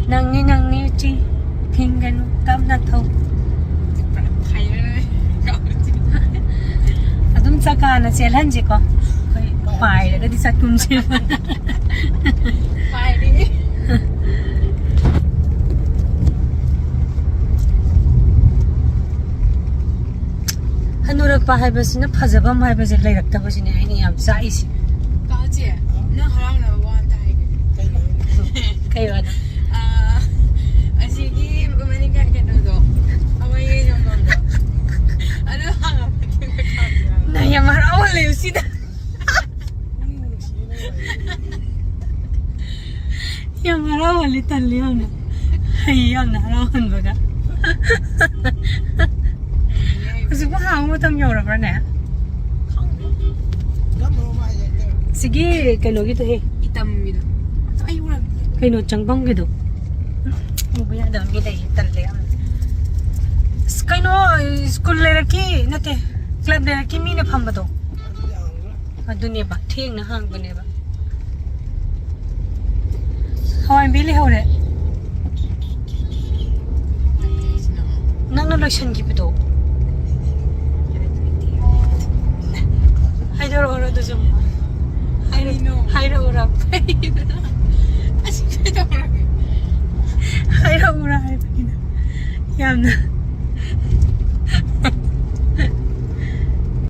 낭니 지 핑가누 땀나토 아둠 사카나 셀한지거 파이 그디 사툼지 파이 하누락파 하이버스는 파자밤 하이버스 레이락타버시네 아이니 얌 사이시 까지 나 하랑나 원다 이게 kayo ano sige umanig ka doon away yung nondo ano hanga nayamarawal yung sida yamarawal Italiano ayyan narawan baga kasi baka mo tam yung rubber na sige kano gitu eh itam gitu ay wala kano changbang gitu mubaya daw gida Italiano kano school leraki nate club leraki mine phamba do adune ba thing na hang bane ba hawai bili hore nang na lotion gi bido hai jor hore do jum hai ro ora